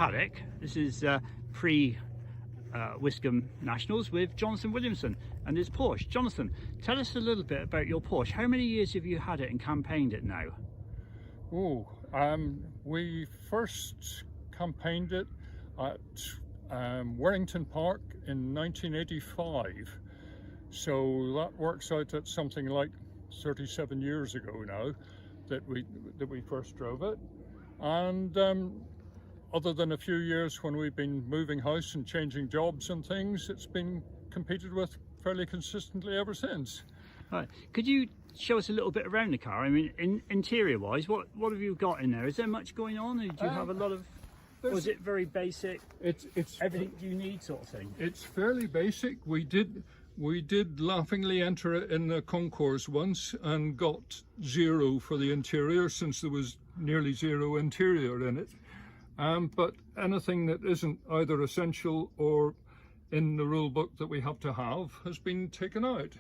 paddock. This is pre Wiscombe Nationals with Jonathan Williamson and his Porsche. Jonathan, tell us a little bit about your Porsche. How many years have you had it and campaigned it now? We first campaigned it at Wiscombe Park in 1985. So that works out at something like 37 years ago now that we first drove it. And other than a few years when we've been moving house and changing jobs and things, it's been competed with fairly consistently ever since. Right. Could you show us a little bit around the car? I mean, interior wise, what have you got in there? Is there much going on? Do you have a lot of, or is it very basic? It's everything you need sort of thing. It's fairly basic. We did laughingly enter it in the concourse once and got 0 for the interior, since there was nearly 0 interior in it. But anything that isn't either essential or in the rule book that we have to have has been taken out.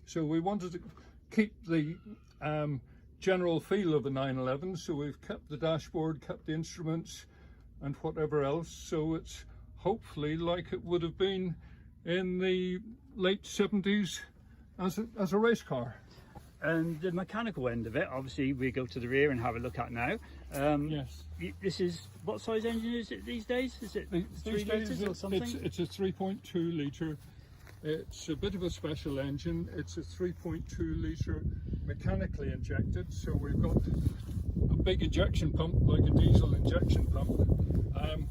So we wanted to keep the general feel of the 911, so we've kept the dashboard, kept the instruments and whatever else, so it's hopefully like it would have been in the late 70s as a race car. And the mechanical end of it, obviously we go to the rear and have a look at now. Yes. This is, what size engine is it these days? Is it 3 litres or something? It's a 3.2 litre. It's a bit of a special engine. It's a 3.2 litre mechanically injected, so we've got a big injection pump, like a diesel injection pump,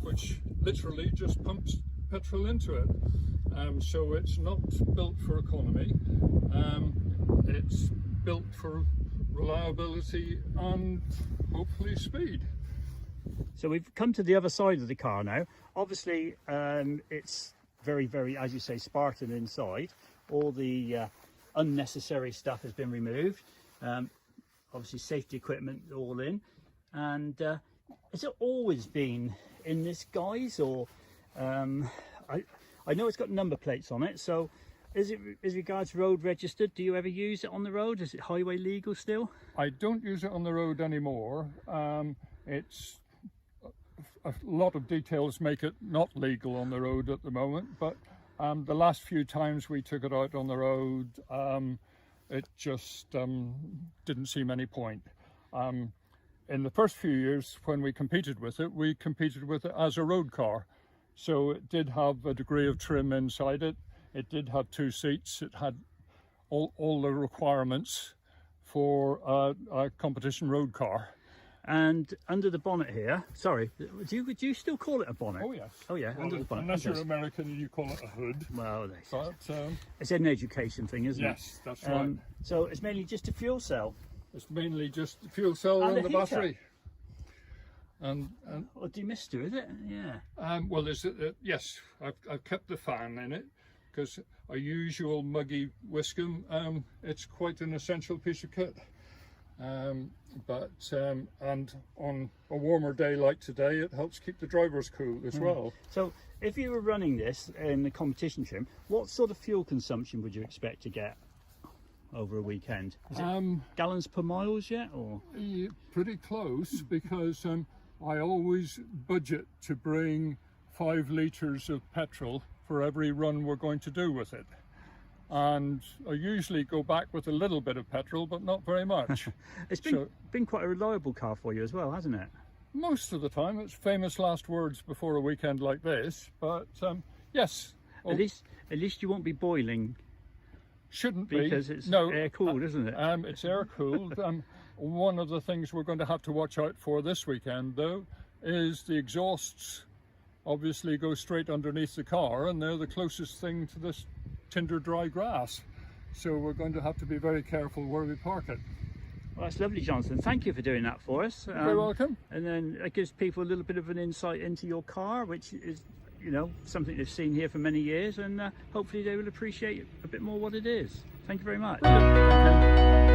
which literally just pumps petrol into it. So it's not built for economy. It's built for reliability and hopefully speed. So we've come to the other side of the car now. Obviously it's very, very, as you say, Spartan inside. All the unnecessary stuff has been removed. Obviously safety equipment all in. And has it always been in this guise, or I know it's got number plates on it, so is it, as regards road registered, do you ever use it on the road? Is it highway legal still? I don't use it on the road anymore. It's a lot of details make it not legal on the road at the moment, but the last few times we took it out on the road, it just didn't seem any point. In the first few years when we competed with it as a road car. So it did have a degree of trim inside it. It did have 2 seats. It had all the requirements for a competition road car. And under the bonnet here, sorry, do you still call it a bonnet? Oh yes. Oh yeah, well, under the bonnet. Unless you're American, you call it a hood. Well, but, it's an education thing, isn't it? Yes, that's right. So it's mainly just a fuel cell. It's mainly just the fuel cell and the battery. And or demister, is it? Yeah. Well, yes, I've kept the fan in it because a usual muggy Wiscombe, it's quite an essential piece of kit. And on a warmer day like today, it helps keep the drivers cool as well. So if you were running this in the competition trim, what sort of fuel consumption would you expect to get over a weekend? Is it gallons per miles yet, or? Yeah, pretty close, because I always budget to bring 5 litres of petrol for every run we're going to do with it. And I usually go back with a little bit of petrol, but not very much. It's been quite a reliable car for you as well, hasn't it? Most of the time. It's famous last words before a weekend like this, but yes. At least you won't be boiling. Shouldn't be. Because it's air cooled, isn't it? It's air cooled. One of the things we're going to have to watch out for this weekend, though, is the exhausts obviously go straight underneath the car, and they're the closest thing to this tinder dry grass. So we're going to have to be very careful where we park it. Well, that's lovely, Jonathan. Thank you for doing that for us. You're very welcome. And then it gives people a little bit of an insight into your car, which is, you know, something they've seen here for many years, and hopefully they will appreciate a bit more what it is. Thank you very much. Thank you.